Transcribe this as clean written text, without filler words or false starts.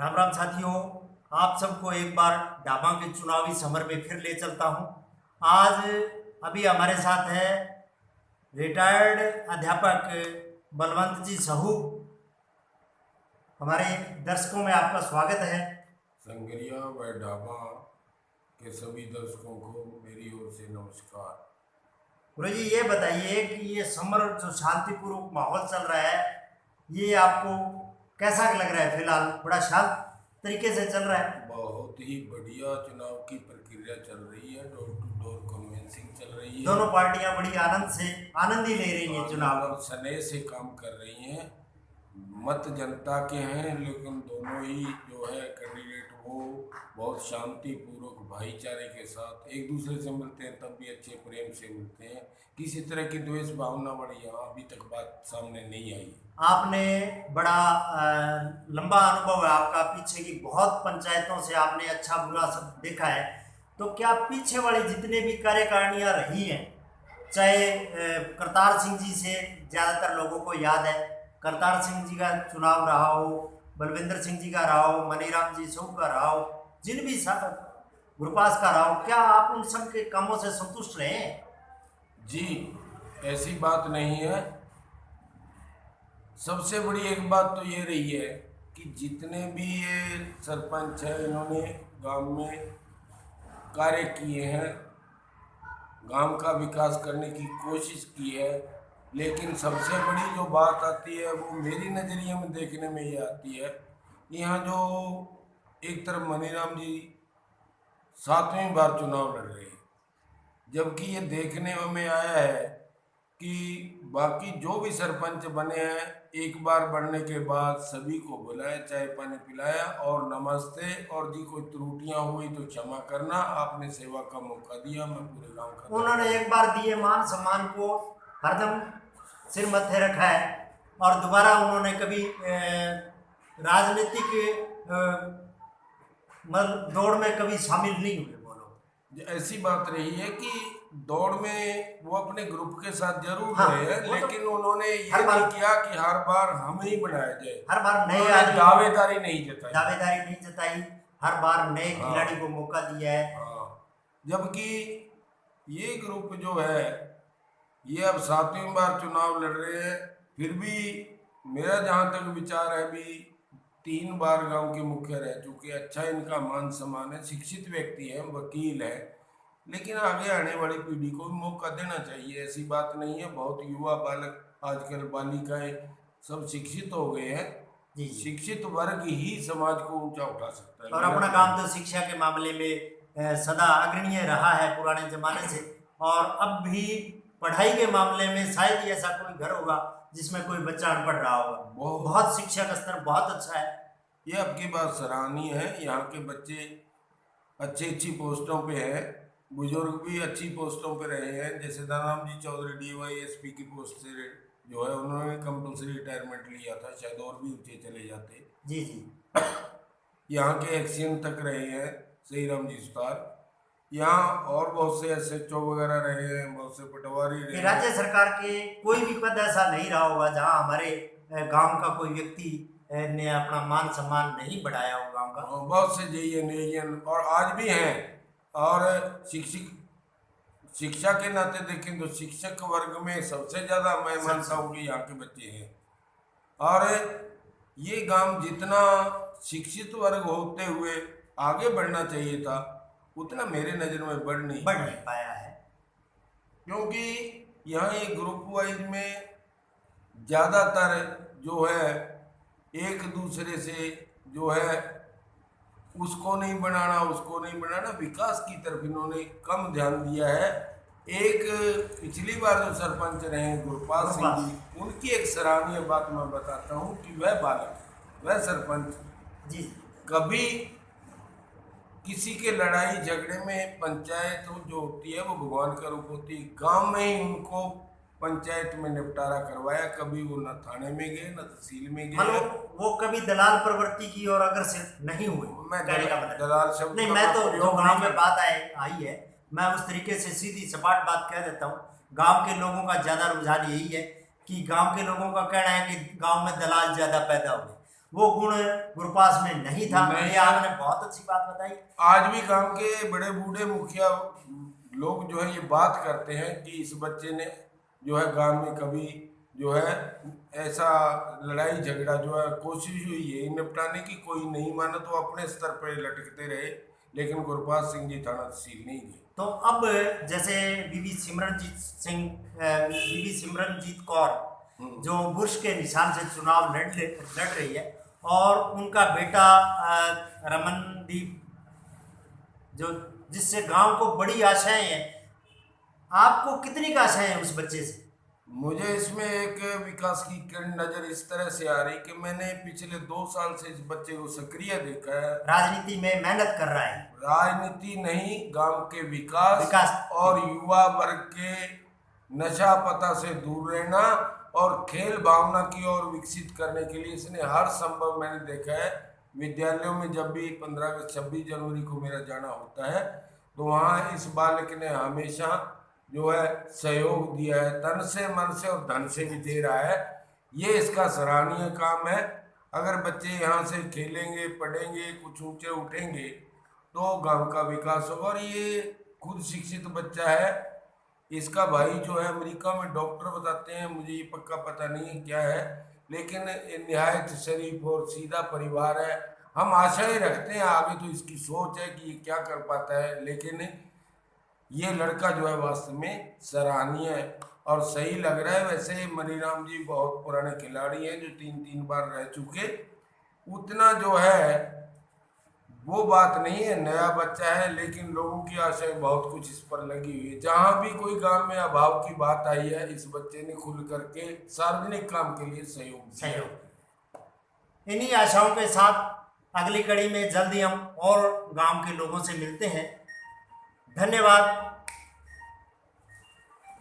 राम राम साथियों। आप सबको एक बार डाबा के चुनावी समर में फिर ले चलता हूं। आज अभी हमारे साथ है रिटायर्ड अध्यापक बलवंत जी सहू। हमारे दर्शकों में आपका स्वागत है। संगरिया व ढाबा के सभी दर्शकों को मेरी ओर से नमस्कार। गुरु जी, ये बताइए कि ये समर जो शांतिपूर्वक माहौल चल रहा है, ये आपको कैसा लग रहा है? फिलहाल बड़ा शांत तरीके से चल रहा है। बहुत ही बढ़िया चुनाव की प्रक्रिया चल रही है, डोर टू डोर कन्वेंसिंग चल रही है। दोनों पार्टियां बड़ी आनंद ही ले रही हैं चुनाव और स्नेह से काम कर रही हैं। मत जनता के हैं, लेकिन दोनों ही जो है कैंडिडेट वो बहुत शांतिपूर्वक भाईचारे के साथ एक दूसरे से मिलते हैं, तब भी अच्छे प्रेम से मिलते हैं। किसी तरह की द्वेष भावना वाली यहाँ अभी तक बात सामने नहीं आई। आपने बड़ा लंबा अनुभव है आपका, पीछे की बहुत पंचायतों से आपने अच्छा बुरा सब देखा है। तो क्या पीछे वाली जितने भी कार्यकारिणियाँ रही हैं, चाहे करतार सिंह जी से ज़्यादातर लोगों को याद है, करतार सिंह जी का चुनाव रहा हो, बलविंदर सिंह जी का रहा हो, मनीराम जी सहू का रहा हो, जिन भी गुरपास का रहा हो, क्या आप उन सब के कामों से संतुष्ट रहे हैं? जी, ऐसी बात नहीं है। सबसे बड़ी एक बात तो ये रही है कि जितने भी ये सरपंच हैं, इन्होंने गांव में कार्य किए हैं, गांव का विकास करने की कोशिश की है। लेकिन सबसे बड़ी जो बात आती है वो मेरी नज़रिए में देखने में ये आती है, यहाँ जो एक तरफ मनीराम जी 7वीं बार चुनाव लड़ रहे हैं, जबकि ये देखने में आया है कि बाकी जो भी सरपंच बने हैं, एक बार बढ़ने के बाद सभी को बुलाया, चाय पानी पिलाया और नमस्ते, और जी कोई त्रुटियां हुई तो क्षमा करना, आपने सेवा का मौका दिया, मैं पूरे गांव का। उन्होंने एक बार दिए मान सम्मान को हरदम सिर मत्थे रखा है और दोबारा उन्होंने कभी राजनीतिक दौड़ में कभी शामिल नहीं हुए। बोलो, ऐसी बात रही है कि दौड़ में वो अपने ग्रुप के साथ जरूर हाँ, रहे हैं, लेकिन उन्होंने ये हर नहीं बार किया कि हर बार हमें ही बनाया जाए। हर बार नए उन्होंने दावेदारी नहीं जताई, हर बार नए खिलाड़ी को मौका दिया है। जबकि ये ग्रुप जो है ये अब 7वीं बार चुनाव लड़ रहे हैं, फिर भी मेरा जहाँ तक विचार है, भी 3 बार गांव के मुखिया रह चुके, अच्छा इनका मान सम्मान है, शिक्षित व्यक्ति हैं, वकील है। लेकिन आगे आने वाली पीढ़ी को भी मौका देना चाहिए, ऐसी बात नहीं है। बहुत युवा बालक आजकल बालिकाएं सब शिक्षित हो गए हैं। जी, शिक्षित वर्ग ही समाज को ऊंचा उठा सकता है। और अपना काम तो शिक्षा के मामले में सदा अग्रणीय रहा है पुराने जमाने से, और अब भी पढ़ाई के मामले में शायद ही ऐसा कोई घर होगा जिसमें कोई बच्चा अनपढ़ रहा होगा। बहुत शिक्षा का स्तर बहुत अच्छा है। ये आपकी बात सराहनीय है। यहाँ के बच्चे अच्छी पोस्टों पे हैं, बुजुर्ग भी अच्छी पोस्टों पे रहे हैं। जैसे दानाम जी चौधरी DYSP की पोस्ट से जो है उन्होंने कंपल्सरी रिटायरमेंट लिया था, शायद और भी ऊंचे चले जाते। जी जी। यहाँ के एक्सीएम तक रहे हैं सही राम जी सुतार। यहाँ और बहुत से SHO वगैरह रहे हैं, बहुत से पटवारी रहे। राज्य सरकार के कोई भी पद ऐसा नहीं रहा होगा जहाँ हमारे गांव का कोई व्यक्ति ने अपना मान सम्मान नहीं बढ़ाया हो गांव का। बहुत से JN और आज भी हैं। और शिक्षा के नाते देखें तो शिक्षक वर्ग में सबसे ज़्यादा मैं मानता हूँ कि यहाँ के बच्चे हैं। और ये गांव जितना शिक्षित वर्ग होते हुए आगे बढ़ना चाहिए था, उतना मेरे नज़र में बढ़ नहीं पाया है। क्योंकि यहाँ ये ग्रुप वाइज में ज़्यादातर जो है एक दूसरे से जो है उसको नहीं बनाना, विकास की तरफ इन्होंने कम ध्यान दिया है। एक पिछली बार जो सरपंच रहे गुरपाल सिंह जी, उनकी एक सराहनीय बात मैं बताता हूँ कि वह बालक, वह सरपंच जी कभी किसी के लड़ाई झगड़े में, पंचायत जो होती है वो भगवान का रूप होती है, गांव में ही उनको पंचायत में निपटारा करवाया। कभी वो न थाने में गए न तहसील में गए। मतलब वो कभी दलाल प्रवृत्ति की और अग्रसर नहीं हुए। मैं दलाल शब्द नहीं, मैं तो जो गांव में बात आई है, मैं उस तरीके से सीधी सपाट बात कह देता हूँ। गांव के लोगों का ज़्यादा रुझान यही है कि गांव के लोगों का कहना है कि गांव में दलाल ज़्यादा पैदा हुए, वो गुण गुरपास में नहीं था। नहीं ये आपने बहुत अच्छी बात बताई। आज भी गांव के बड़े बूढ़े मुखिया लोग जो है ये बात करते हैं कि इस बच्चे ने जो है गांव में कभी जो है ऐसा लड़ाई झगड़ा जो है कोशिश हुई है निपटाने की, कोई नहीं माना तो अपने स्तर पर लटकते रहे, लेकिन गुरपाल सिंह जी थाना तहसील नहीं गए। तो अब जैसे बीबी सिमरनजीत कौर जो बुर्श के निशान से चुनाव लड़ रही है, और उनका बेटा रमनदीप जो जिससे गांव को बड़ी आशाएं हैं, आपको कितनी का आशाएं हैं उस बच्चे से? मुझे इसमें एक विकास की किरण नजर इस तरह से आ रही कि मैंने पिछले 2 साल से इस बच्चे को सक्रिय देखा है, राजनीति में मेहनत कर रहा है। राजनीति नहीं, गांव के विकास और युवा वर्ग के नशा पता से दूर रहना और खेल भावना की ओर विकसित करने के लिए इसने हर संभव, मैंने देखा है विद्यालयों में जब भी 15 अगस्त 26 जनवरी को मेरा जाना होता है तो वहाँ इस बालक ने हमेशा जो है सहयोग दिया है, तन से मन से और धन से भी दे रहा है। ये इसका सराहनीय काम है। अगर बच्चे यहाँ से खेलेंगे, पढ़ेंगे, कुछ ऊंचे उठेंगे तो गांव का विकास होगा। और ये खुद शिक्षित बच्चा है। इसका भाई जो है अमेरिका में डॉक्टर बताते हैं, मुझे ये पक्का पता नहीं है क्या है, लेकिन निहायत शरीफ और सीधा परिवार है। हम आशाएं रखते हैं, आगे तो इसकी सोच है कि ये क्या कर पाता है, लेकिन ये लड़का जो है वास्तव में सराहनीय है और सही लग रहा है। वैसे मनीराम जी बहुत पुराने खिलाड़ी हैं जो 3 बार रह चुके, उतना जो है वो बात नहीं है, नया बच्चा है, लेकिन लोगों की आशाएं बहुत कुछ इस पर लगी हुई है। जहां भी कोई गांव में अभाव की बात आई है, इस बच्चे ने खुल करके सार्वजनिक काम के लिए सहयोग। इन्हीं आशाओं के साथ अगली कड़ी में जल्दी हम और गांव के लोगों से मिलते हैं। धन्यवाद।